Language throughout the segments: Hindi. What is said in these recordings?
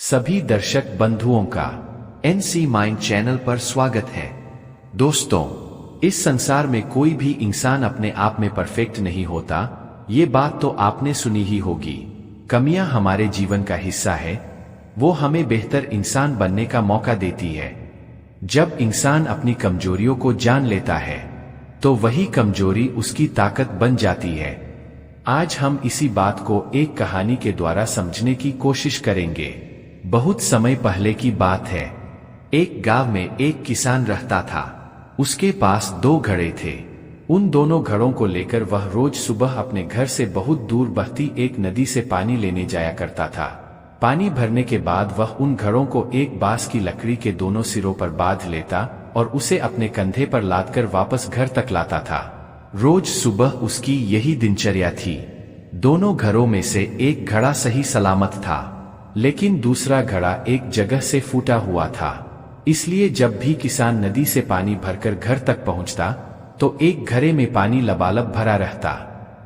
सभी दर्शक बंधुओं का एनसी माइंड चैनल पर स्वागत है। दोस्तों, इस संसार में कोई भी इंसान अपने आप में परफेक्ट नहीं होता। ये बात तो आपने सुनी ही होगी। कमियां हमारे जीवन का हिस्सा है, वो हमें बेहतर इंसान बनने का मौका देती है। जब इंसान अपनी कमजोरियों को जान लेता है तो वही कमजोरी उसकी ताकत बन जाती है। आज हम इसी बात को एक कहानी के द्वारा समझने की कोशिश करेंगे। बहुत समय पहले की बात है। एक गांव में एक किसान रहता था। उसके पास 2 घड़े थे। उन दोनों घड़ों को लेकर वह रोज सुबह अपने घर से बहुत दूर बहती एक नदी से पानी लेने जाया करता था। पानी भरने के बाद वह उन घड़ों को एक बांस की लकड़ी के दोनों सिरों पर बांध लेता और उसे अपने कंधे पर लादकर वापस घर तक लाता था। रोज सुबह उसकी यही दिनचर्या थी। दोनों घड़ों में से एक घड़ा सही सलामत था, लेकिन दूसरा घड़ा एक जगह से फूटा हुआ था। इसलिए जब भी किसान नदी से पानी भरकर घर तक पहुंचता तो एक घड़े में पानी लबालब भरा रहता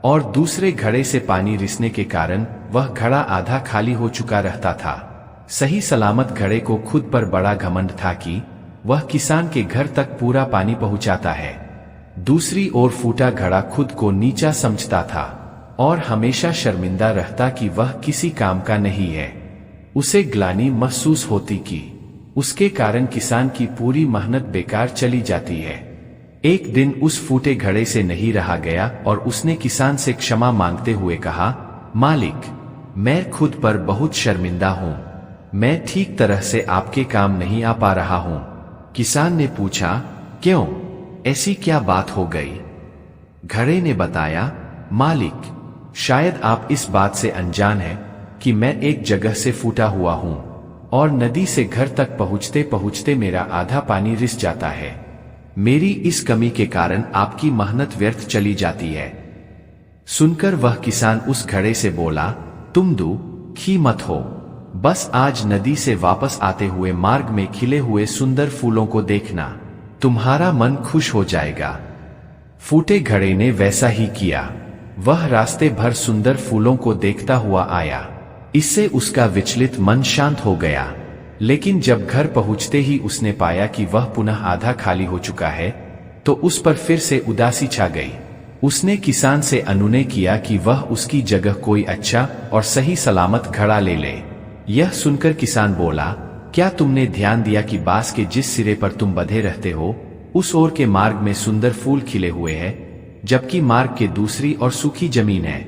और दूसरे घड़े से पानी रिसने के कारण वह घड़ा आधा खाली हो चुका रहता था। सही सलामत घड़े को खुद पर बड़ा घमंड था कि वह किसान के घर तक पूरा पानी पहुंचाता है। दूसरी ओर फूटा घड़ा खुद को नीचा समझता था और हमेशा शर्मिंदा रहता कि वह किसी काम का नहीं है। उसे ग्लानि महसूस होती कि उसके कारण किसान की पूरी मेहनत बेकार चली जाती है। एक दिन उस फूटे घड़े से नहीं रहा गया और उसने किसान से क्षमा मांगते हुए कहा, मालिक, मैं खुद पर बहुत शर्मिंदा हूँ। मैं ठीक तरह से आपके काम नहीं आ पा रहा हूँ। किसान ने पूछा, क्यों, ऐसी क्या बात हो गई? घड़े ने बताया, मालिक, शायद आप इस बात से अनजान हैं कि मैं एक जगह से फूटा हुआ हूँ और नदी से घर तक पहुँचते पहुँचते मेरा आधा पानी रिस जाता है। मेरी इस कमी के कारण आपकी मेहनत व्यर्थ चली जाती है। सुनकर वह किसान उस घड़े से बोला, तुम दुखी मत हो। बस आज नदी से वापस आते हुए मार्ग में खिले हुए सुंदर फूलों को देखना, तुम्हारा मन खुश हो जाएगा। फूटे घड़े ने वैसा ही किया। वह रास्ते भर सुंदर फूलों को देखता हुआ आया। इससे उसका विचलित मन शांत हो गया। लेकिन जब घर पहुंचते ही उसने पाया कि वह पुनः आधा खाली हो चुका है तो उस पर फिर से उदासी छा गई। उसने किसान से अनुनय किया कि वह उसकी जगह कोई अच्छा और सही सलामत घड़ा ले ले। यह सुनकर किसान बोला, क्या तुमने ध्यान दिया कि बांस के जिस सिरे पर तुम बंधे रहते हो उस ओर के मार्ग में सुंदर फूल खिले हुए हैं, जबकि मार्ग के दूसरी और सूखी जमीन है।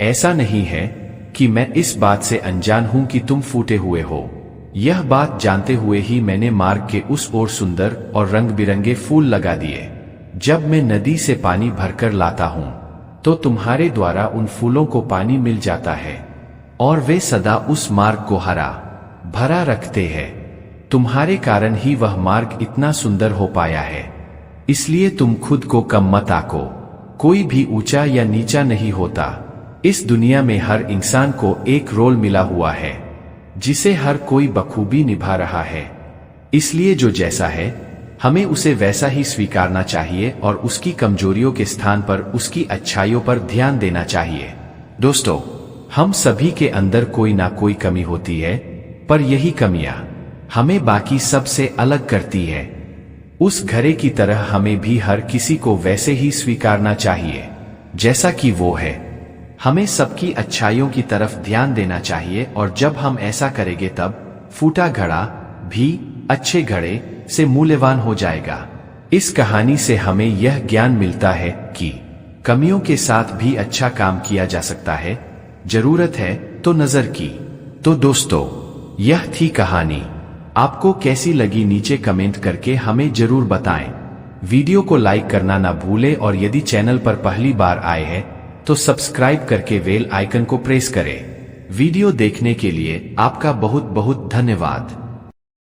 ऐसा नहीं है कि मैं इस बात से अनजान हूं कि तुम फूटे हुए हो। यह बात जानते हुए ही मैंने मार्ग के उस ओर सुंदर और रंग बिरंगे फूल लगा दिए। जब मैं नदी से पानी भरकर लाता हूं तो तुम्हारे द्वारा उन फूलों को पानी मिल जाता है और वे सदा उस मार्ग को हरा भरा रखते हैं। तुम्हारे कारण ही वह मार्ग इतना सुंदर हो पाया है। इसलिए तुम खुद को कम मत आको। कोई भी ऊंचा या नीचा नहीं होता। इस दुनिया में हर इंसान को एक रोल मिला हुआ है जिसे हर कोई बखूबी निभा रहा है। इसलिए जो जैसा है हमें उसे वैसा ही स्वीकारना चाहिए और उसकी कमजोरियों के स्थान पर उसकी अच्छाइयों पर ध्यान देना चाहिए। दोस्तों, हम सभी के अंदर कोई ना कोई कमी होती है, पर यही कमियां हमें बाकी सबसे अलग करती है। उस घड़े की तरह हमें भी हर किसी को वैसे ही स्वीकारना चाहिए जैसा कि वो है। हमें सबकी अच्छाइयों की तरफ ध्यान देना चाहिए और जब हम ऐसा करेंगे तब फूटा घड़ा भी अच्छे घड़े से मूल्यवान हो जाएगा। इस कहानी से हमें यह ज्ञान मिलता है कि कमियों के साथ भी अच्छा काम किया जा सकता है। जरूरत है तो नजर की। तो दोस्तों, यह थी कहानी। आपको कैसी लगी नीचे कमेंट करके हमें जरूर बताएं। वीडियो को लाइक करना ना भूलें और यदि चैनल पर पहली बार आए हैं तो सब्सक्राइब करके बेल आइकन को प्रेस करें। वीडियो देखने के लिए आपका बहुत बहुत धन्यवाद।